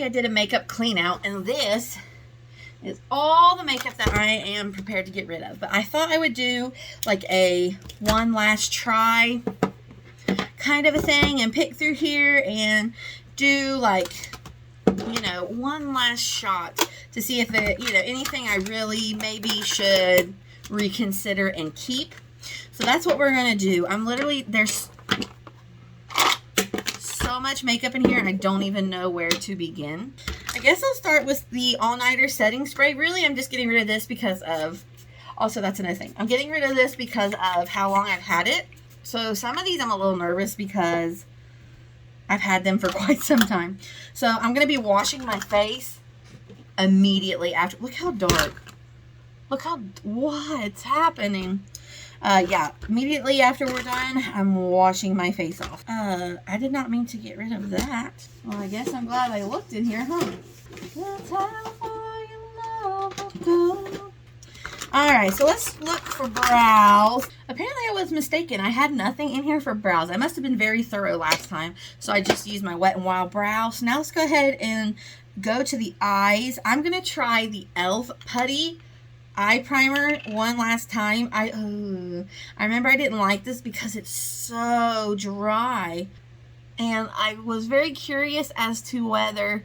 I did a makeup clean out, and this is all the makeup that I am prepared to get rid of. But I thought I would do like a one last try kind of a thing and pick through here and do like, you know, one last shot to see if it, you know, anything I really maybe should reconsider and keep. So that's what we're going to do. I'm literally, there's so much makeup in here, I don't even know where to begin. I guess I'll start with the all-nighter setting spray. Really, I'm just getting rid of this because of, also that's another thing. I'm getting rid of this because of how long I've had it. So some of these I'm a little nervous because I've had them for quite some time. So I'm going to be washing my face immediately after. Look how dark. Look how, what's happening? Yeah, immediately after we're done, I'm washing my face off. I did not mean to get rid of that. Well, I guess I'm glad I looked in here, huh? That's how far your love will go. Alright, so let's look for brows. Apparently I was mistaken. I had nothing in here for brows. I must have been very thorough last time, so I just used my Wet n Wild brow. So now let's go ahead and go to the eyes. I'm going to try the e.l.f. Putty eye primer one last time. I remember I didn't like this because it's so dry. And I was very curious as to whether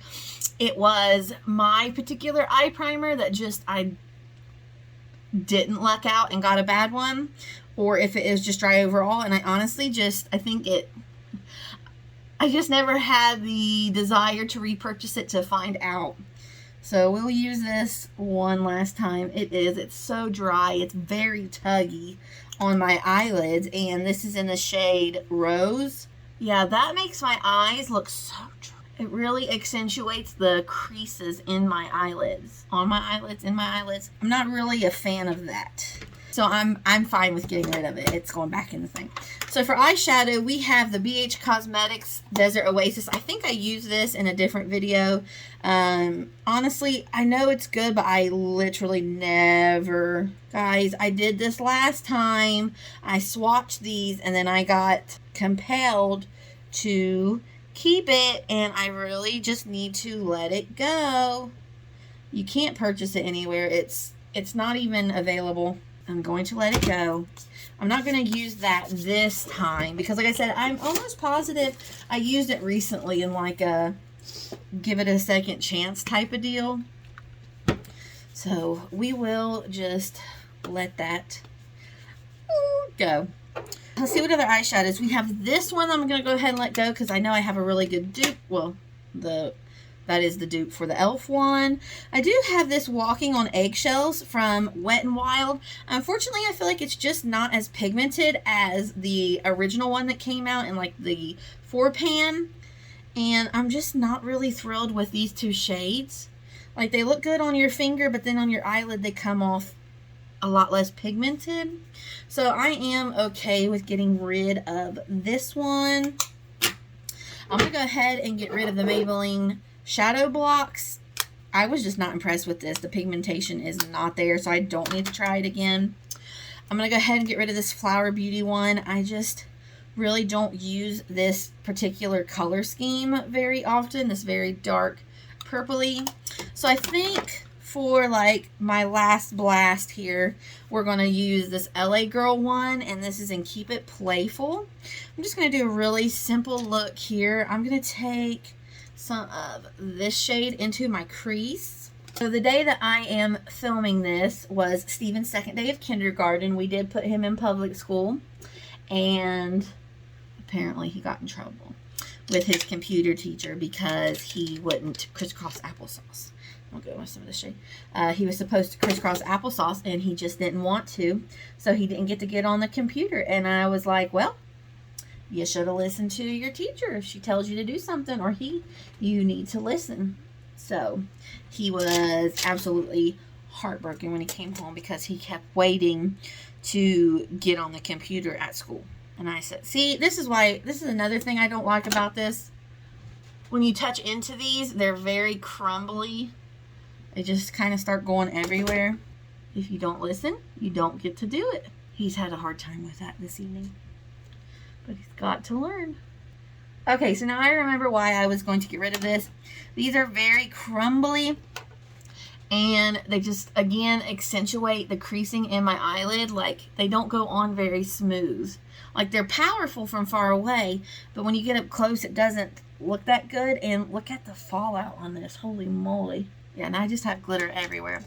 it was my particular eye primer that just I didn't luck out and got a bad one, or if it is just dry overall. And I honestly just, I just never had the desire to repurchase it to find out. So we'll use this one last time. It's so dry. It's very tuggy on my eyelids. And this is in the shade Rose. Yeah, that makes my eyes look so dry. It really accentuates the creases in my eyelids. On my eyelids, in my eyelids. I'm not really a fan of that. So I'm fine with getting rid of it. It's going back in the thing. So for eyeshadow, we have the BH Cosmetics Desert Oasis. I think I used this in a different video. Honestly, I know it's good, but I literally never... Guys, I did this last time. I swatched these, and then I got compelled to keep it, and I really just need to let it go. You can't purchase it anywhere. It's not even available. I'm going to let it go. I'm not going to use that this time because, like I said, I'm almost positive I used it recently in like a give it a second chance type of deal. So we will just let that go. Let's see what other eyeshadows. We have this one I'm going to go ahead and let go because I know I have a really good dupe. Well, that is the dupe for the e.l.f. one. I do have this Walking on Eggshells from Wet n Wild. Unfortunately, I feel like it's just not as pigmented as the original one that came out in like the 4-pan. And I'm just not really thrilled with these two shades. Like, they look good on your finger, but then on your eyelid they come off a lot less pigmented. So I am okay with getting rid of this one. I'm going to go ahead and get rid of the Maybelline Shadow Blocks. I was just not impressed with this. The pigmentation is not there, so I don't need to try it again. I'm going to go ahead and get rid of this Flower Beauty one. I just really don't use this particular color scheme very often. This very dark purpley. So I think for like my last blast here, we're going to use this LA Girl one, and this is in Keep It Playful. I'm just going to do a really simple look here. I'm going to take some of this shade into my crease. So the day that I am filming this was Steven's second day of kindergarten. We did put him in public school, and apparently he got in trouble with his computer teacher because he wouldn't crisscross applesauce. I'll go with some of this shade. He was supposed to crisscross applesauce, and he just didn't want to, so he didn't get on the computer. And I was like, well, you should have listened to your teacher. If she tells you to do something, or you need to listen. So he was absolutely heartbroken when he came home because he kept waiting to get on the computer at school. And I said, see, this is another thing I don't like about this. When you touch into these, they're very crumbly. They just kind of start going everywhere. If you don't listen, you don't get to do it. He's had a hard time with that this evening, but he's got to learn. Okay, so now I remember why I was going to get rid of this. These are very crumbly, and they just, again, accentuate the creasing in my eyelid. Like, they don't go on very smooth. Like, they're powerful from far away, but when you get up close, it doesn't look that good. And look at the fallout on this. Holy moly. Yeah, and I just have glitter everywhere.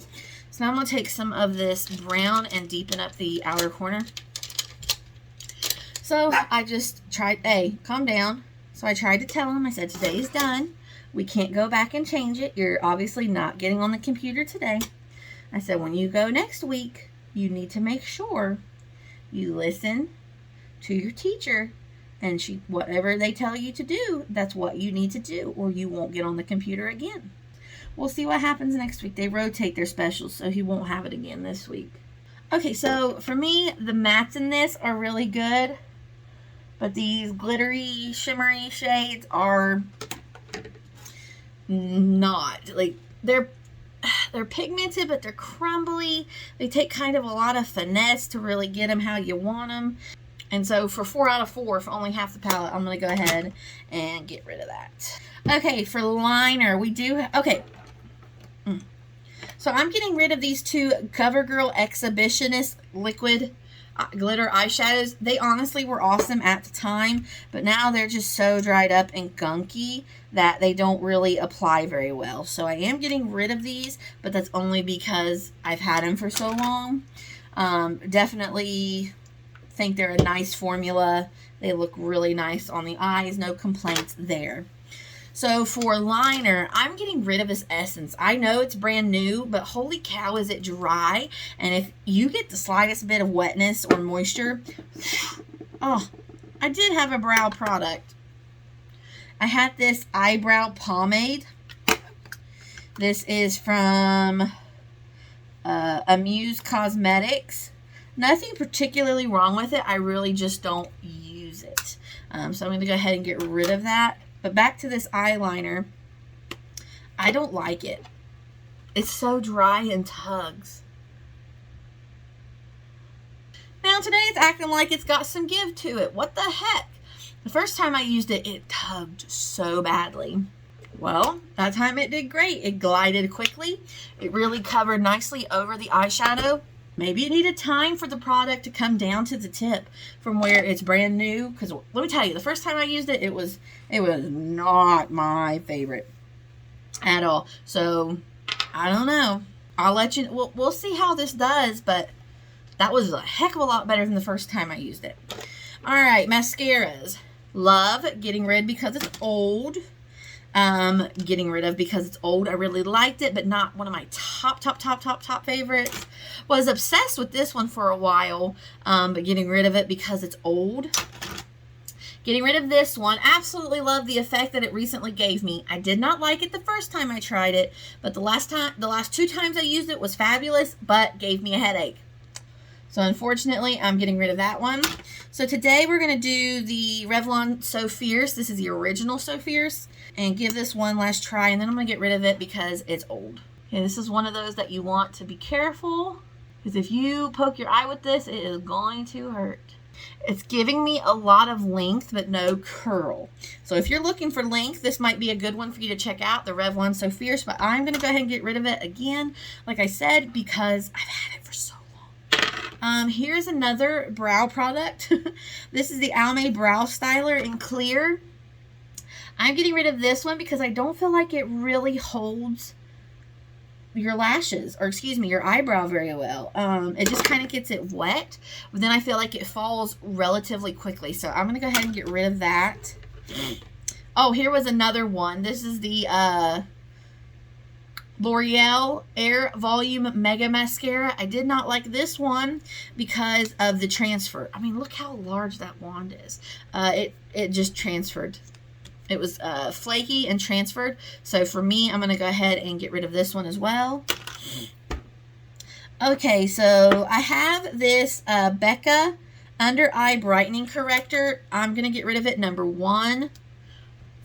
So now I'm going to take some of this brown and deepen up the outer corner. So I just tried, hey, calm down. So I tried to tell him, I said, today's done. We can't go back and change it. You're obviously not getting on the computer today. I said, when you go next week, you need to make sure you listen to your teacher, and whatever they tell you to do, that's what you need to do, or you won't get on the computer again. We'll see what happens next week. They rotate their specials, so he won't have it again this week. Okay, so for me, the mattes in this are really good, but these glittery, shimmery shades are not. Like, they're pigmented, but they're crumbly. They take kind of a lot of finesse to really get them how you want them. And so for 4 out of 4, for only half the palette, I'm going to go ahead and get rid of that. Okay, for liner, we do... Okay. So I'm getting rid of these two CoverGirl Exhibitionist Liquid Glitter eyeshadows. They honestly were awesome at the time, but now they're just so dried up and gunky that they don't really apply very well. So I am getting rid of these, but that's only because I've had them for so long. Definitely think they're a nice formula. They look really nice on the eyes. No complaints there. So for liner, I'm getting rid of this Essence. I know it's brand new, but holy cow, is it dry. And if you get the slightest bit of wetness or moisture, oh, I did have a brow product. I had this eyebrow pomade. This is from Amuse Cosmetics. Nothing particularly wrong with it. I really just don't use it. So I'm going to go ahead and get rid of that. But back to this eyeliner. I don't like it. It's so dry and tugs. Now today it's acting like it's got some give to it. What the heck? The first time I used it, it tugged so badly. Well, that time it did great. It glided quickly. It really covered nicely over the eyeshadow. Maybe it needed time for the product to come down to the tip from where it's brand new. Because let me tell you, the first time I used it, it was not my favorite at all. So, I don't know. I'll let you, we'll see how this does, but that was a heck of a lot better than the first time I used it. Alright, mascaras. Love getting rid because it's old. Getting rid of because it's old. I really liked it, but not one of my top favorites. Was obsessed with this one for a while, but getting rid of it because it's old. Getting rid of this one. Absolutely love the effect that it recently gave me. I did not like it the first time I tried it, but the last 2 times I used it was fabulous, but gave me a headache. So unfortunately, I'm getting rid of that one. So today we're going to do the Revlon So Fierce. This is the original So Fierce. And give this one last try. And then I'm going to get rid of it because it's old. Okay, this is one of those that you want to be careful. Because if you poke your eye with this, it is going to hurt. It's giving me a lot of length, but no curl. So if you're looking for length, this might be a good one for you to check out. The Revlon So Fierce. But I'm going to go ahead and get rid of it again. Like I said, because I've had it for so long. Here's another brow product. This is the Almay Brow Styler in clear. I'm getting rid of this one because I don't feel like it really holds your lashes, or excuse me, your eyebrow very well. It just kind of gets it wet, but then I feel like it falls relatively quickly. So I'm going to go ahead and get rid of that. Oh, here was another one. This is the L'Oreal Air Volume Mega Mascara. I did not like this one because of the transfer. I mean, look how large that wand is. It just transferred. It was flaky and transferred. So for me, I'm going to go ahead and get rid of this one as well. Okay, so I have this Becca Under Eye Brightening Corrector. I'm going to get rid of it, number 1,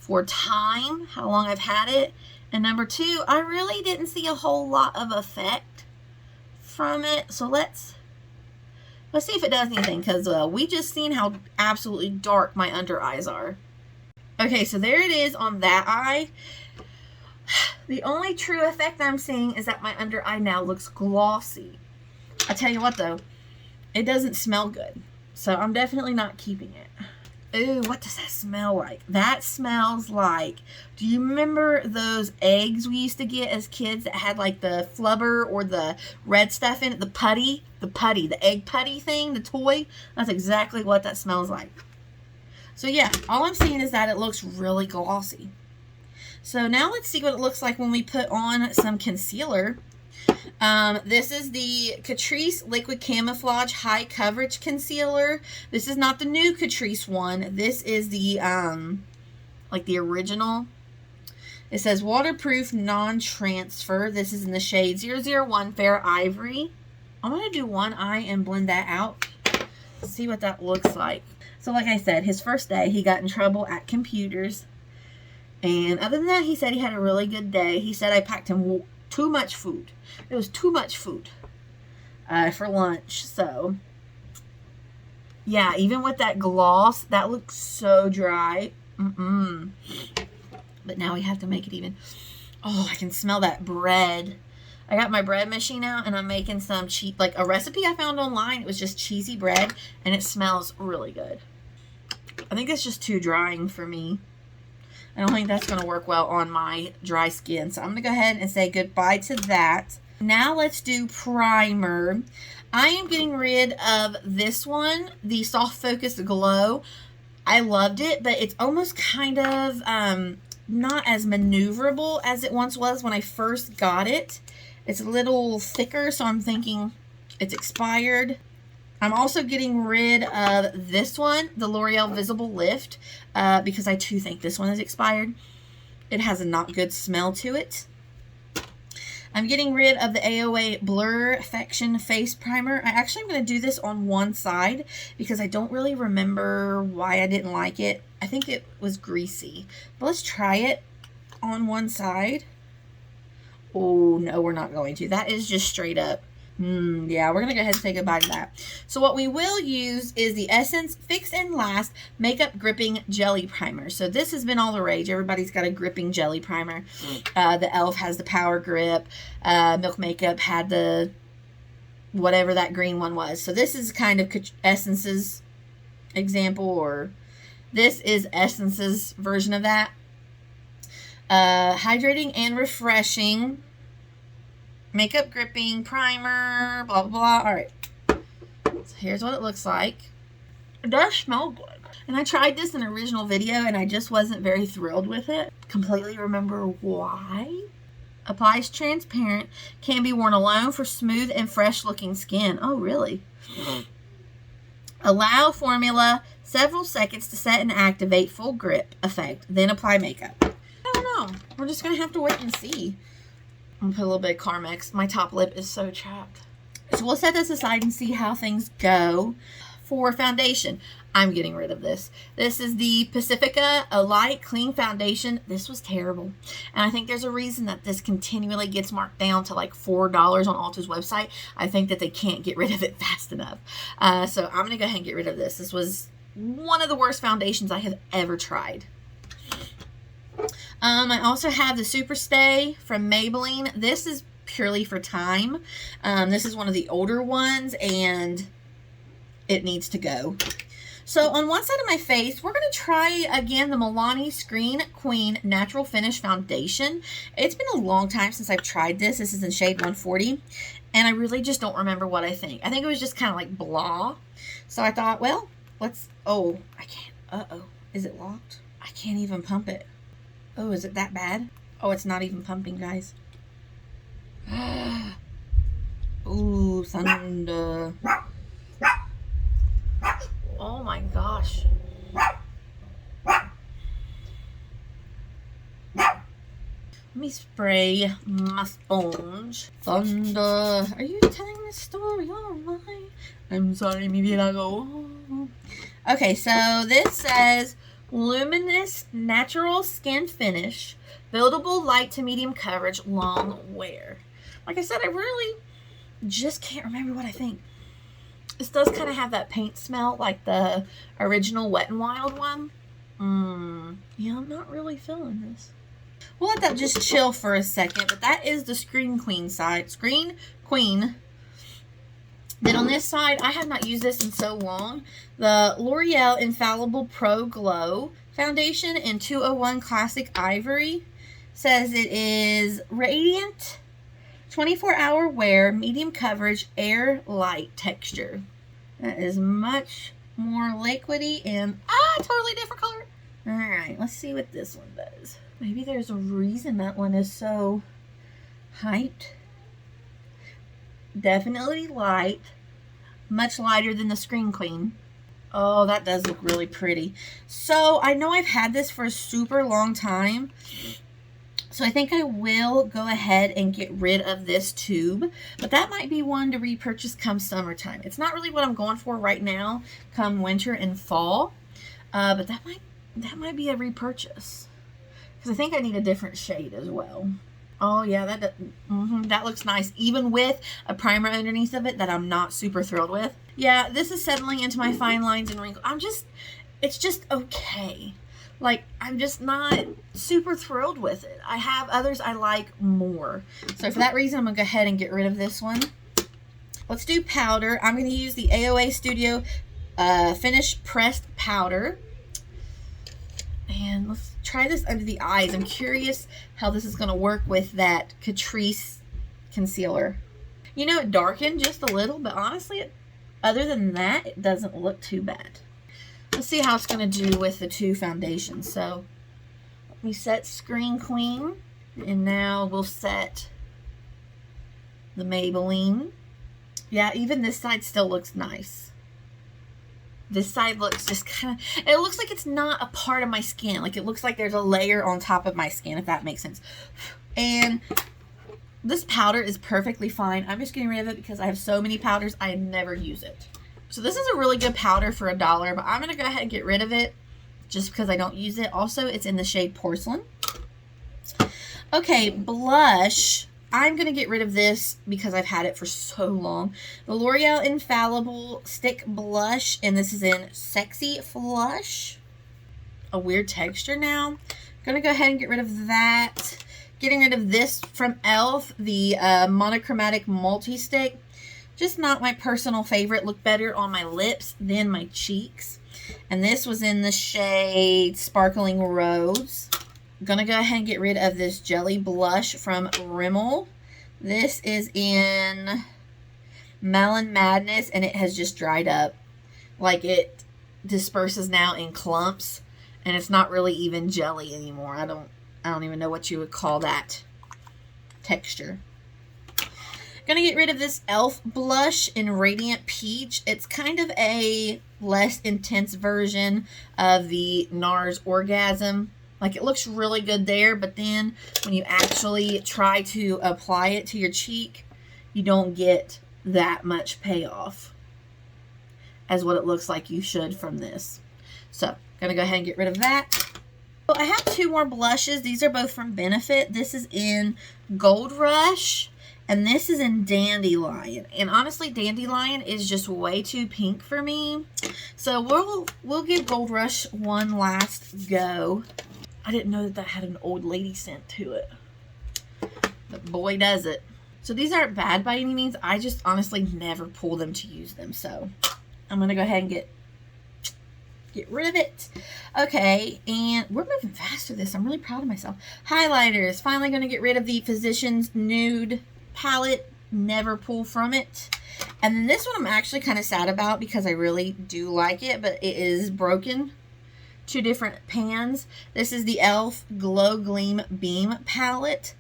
for time, how long I've had it. And number 2, I really didn't see a whole lot of effect from it. So let's see if it does anything, because we just seen how absolutely dark my under eyes are. Okay, so there it is on that eye. The only true effect I'm seeing is that my under eye now looks glossy. I tell you what though, it doesn't smell good. So I'm definitely not keeping it. Ooh, what does that smell like? That smells like, do you remember those eggs we used to get as kids that had like the flubber or the red stuff in it? The egg putty thing, the toy? That's exactly what that smells like. So yeah, all I'm seeing is that it looks really glossy. So now let's see what it looks like when we put on some concealer. This is the Catrice Liquid Camouflage High Coverage Concealer. This is not the new Catrice one. This is the, like the original. It says waterproof, non-transfer. This is in the shade 001 Fair Ivory. I'm going to do one eye and blend that out. See what that looks like. So like I said, his first day, he got in trouble at computers. And other than that, he said he had a really good day. He said I packed him too much food. It was too much food for lunch. So, yeah, even with that gloss, that looks so dry. But now we have to make it even. Oh, I can smell that bread. I got my bread machine out, and I'm making some cheap, like a recipe I found online. It was just cheesy bread, and it smells really good. I think it's just too drying for me. I don't think that's going to work well on my dry skin. So I'm going to go ahead and say goodbye to that. Now let's do primer. I am getting rid of this one, the Soft Focus Glow. I loved it, but it's almost kind of not as maneuverable as it once was when I first got it. It's a little thicker, so I'm thinking it's expired. I'm also getting rid of this one, the L'Oreal Visible Lift, because I too think this one is expired. It has a not good smell to it. I'm getting rid of the AOA Blur Affection Face Primer. I actually am going to do this on one side because I don't really remember why I didn't like it. I think it was greasy. But let's try it on one side. Oh, no, we're not going to. That is just straight up. Yeah, we're going to go ahead and say goodbye to that. So what we will use is the Essence Fix and Last Makeup Gripping Jelly Primer. So this has been all the rage. Everybody's got a gripping jelly primer. The e.l.f. has the Power Grip. Milk Makeup had the whatever that green one was. So this is kind of Essence's example, or this is Essence's version of that. Hydrating and refreshing. Makeup gripping primer, blah, blah, blah. All right. So here's what it looks like. It does smell good. And I tried this in an original video, and I just wasn't very thrilled with it. Completely remember why. Applies transparent. Can be worn alone for smooth and fresh looking skin. Oh, really? Allow formula several seconds to set and activate full grip effect. Then apply makeup. I don't know. We're just going to have to wait and see. I'm going to put a little bit of Carmex. My top lip is so chapped. So we'll set this aside and see how things go. For foundation, I'm getting rid of this. This is the Pacifica, a light, clean foundation. This was terrible. And I think there's a reason that this continually gets marked down to like $4 on Ulta's website. I think that they can't get rid of it fast enough. So I'm going to go ahead and get rid of this. This was one of the worst foundations I have ever tried. I also have the Superstay from Maybelline. This is purely for time. This is one of the older ones, and it needs to go. So on one side of my face, we're going to try again the Milani Screen Queen Natural Finish Foundation. It's been a long time since I've tried this. This is in shade 140, and I really just don't remember what I think. I think it was just kind of like blah. So I thought, well, let's, oh, I can't, uh-oh, is it locked? I can't even pump it. Oh, is it that bad? Oh, it's not even pumping, guys. Ooh, thunder. Oh my gosh. Let me spray my sponge. Thunder. Are you telling this story online? I'm sorry, maybe I'll go. Okay, so this says Luminous Natural Skin Finish, buildable light to medium coverage, long wear. Like I said, I really just can't remember what I think. This does kind of have that paint smell like the original Wet n Wild one. Yeah, I'm not really feeling this. We'll let that just chill for a second, but that is the Screen Queen side. Screen Queen. Then on this side, I have not used this in so long. The L'Oreal Infallible Pro Glow Foundation in 201 Classic Ivory. Says it is radiant, 24-hour wear, medium coverage, air light texture. That is much more liquidy and totally different color. All right, let's see what this one does. Maybe there's a reason that one is so hyped. Definitely light. Much lighter than the Screen Queen. Oh, that does look really pretty. So, I know I've had this for a super long time. So, I think I will go ahead and get rid of this tube. But that might be one to repurchase come summertime. It's not really what I'm going for right now come winter and fall. But that might be a repurchase. Because I think I need a different shade as well. Oh, yeah, that looks nice. Even with a primer underneath of it that I'm not super thrilled with. Yeah, this is settling into my fine lines and wrinkles. It's just okay. Like, I'm just not super thrilled with it. I have others I like more. So for that reason, I'm going to go ahead and get rid of this one. Let's do powder. I'm going to use the AOA Studio Finish Pressed Powder. And let's try this under the eyes. I'm curious how this is going to work with that Catrice concealer. You know, it darkened just a little, but honestly, other than that, it doesn't look too bad. Let's see how it's going to do with the two foundations. So, let me set Screen Queen. And now we'll set the Maybelline. Yeah, even this side still looks nice. This side looks just kind of, it looks like it's not a part of my skin. Like, it looks like there's a layer on top of my skin, if that makes sense. And this powder is perfectly fine. I'm just getting rid of it because I have so many powders, I never use it. So this is a really good powder for $1, but I'm going to go ahead and get rid of it just because I don't use it. Also, it's in the shade Porcelain. Okay, blush. I'm going to get rid of this because I've had it for so long. The L'Oreal Infallible Stick Blush, and this is in Sexy Flush. A weird texture now. Going to go ahead and get rid of that. Getting rid of this from e.l.f., the Monochromatic Multi-Stick. Just not my personal favorite. Look better on my lips than my cheeks. And this was in the shade Sparkling Rose. I'm going to go ahead and get rid of this Jelly Blush from Rimmel. This is in Melon Madness, and it has just dried up. Like, it disperses now in clumps, and it's not really even jelly anymore. I don't even know what you would call that texture. Going to get rid of this e.l.f. blush in Radiant Peach. It's kind of a less intense version of the NARS Orgasm. Like, it looks really good there, but then when you actually try to apply it to your cheek, you don't get that much payoff as what it looks like you should from this. So, going to go ahead and get rid of that. So, I have two more blushes. These are both from Benefit. This is in Gold Rush, and this is in Dandelion. And honestly, Dandelion is just way too pink for me. So, we'll give Gold Rush one last go. I didn't know that that had an old lady scent to it. But boy, does it. So these aren't bad by any means. I just honestly never pull them to use them. So I'm going to go ahead and get rid of it. Okay, and we're moving fast through this. I'm really proud of myself. Highlighters. Finally going to get rid of the Physicians Nude palette. Never pull from it. And then this one I'm actually kind of sad about because I really do like it, but it is broken. Two different pans. This is the e.l.f. Glow Gleam Beam palette.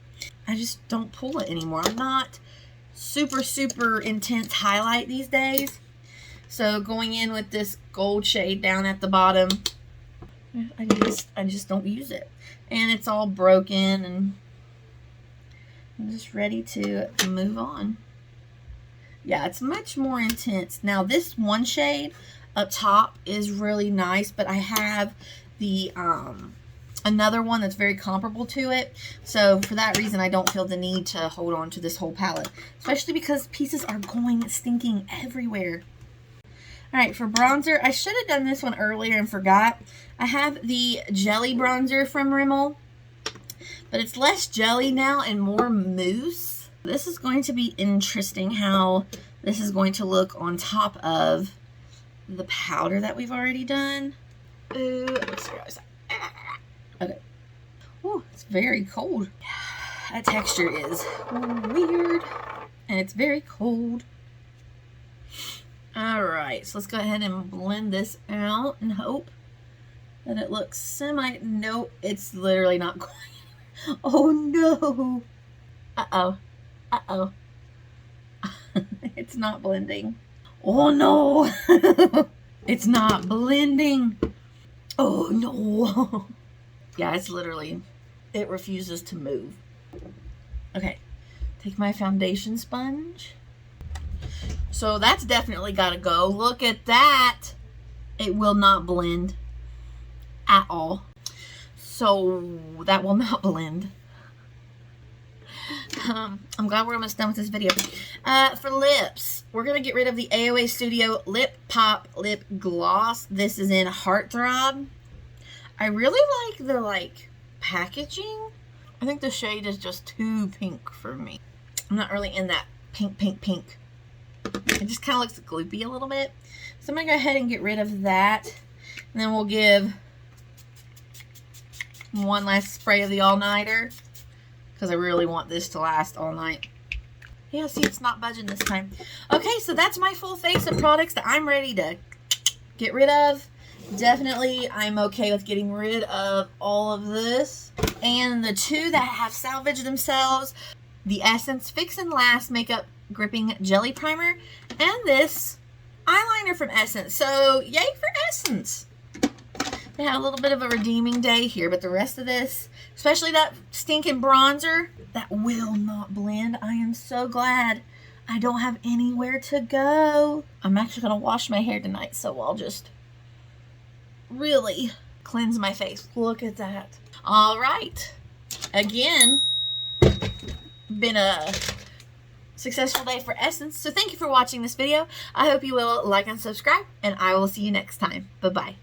I just don't pull it anymore. I'm not super intense highlight these days. So going in with this gold shade down at the bottom, I just don't use it. And it's all broken, and I'm just ready to move on. Yeah, it's much more intense. Now this one shade up top is really nice, but I have the another one that's very comparable to it. So for that reason, I don't feel the need to hold on to this whole palette, especially because pieces are going stinking everywhere. Alright, for bronzer, I should have done this one earlier and forgot. I have the Jelly Bronzer from Rimmel, but it's less jelly now and more mousse. This is going to be interesting how this is going to look on top of the powder that we've already done. Ooh, let's see. Okay. Ooh, it's very cold. That texture is weird, and it's very cold. Alright, so let's go ahead and blend this out and hope that it looks nope, it's literally not going anywhere. Oh no. Uh-oh. Uh-oh. It's not blending. Oh no. It's not blending. Oh no. Yeah, it's literally, it refuses to move. Okay, take my foundation sponge. So that's definitely got to go. Look at that. It will not blend at all. So that will not blend. I'm glad we're almost done with this video. For lips, we're going to get rid of the AOA Studio Lip Pop Lip Gloss. This is in Heartthrob. I really like the packaging. I think the shade is just too pink for me. I'm not really in that pink. It just kind of looks gloopy a little bit. So I'm going to go ahead and get rid of that. And then we'll give one last spray of the all-nighter, because I really want this to last all night. Yeah, see, it's not budging this time. Okay, so that's my full face of products that I'm ready to get rid of. Definitely, I'm okay with getting rid of all of this. And the two that have salvaged themselves, the Essence Fix and Last Makeup Gripping Jelly Primer, and this eyeliner from Essence. So, yay for Essence. They had a little bit of a redeeming day here, but the rest of this, especially that stinking bronzer, that will not blend. I am so glad I don't have anywhere to go. I'm actually going to wash my hair tonight, so I'll just really cleanse my face. Look at that. All right. Again, been a successful day for Essence. So thank you for watching this video. I hope you will like and subscribe, and I will see you next time. Bye-bye.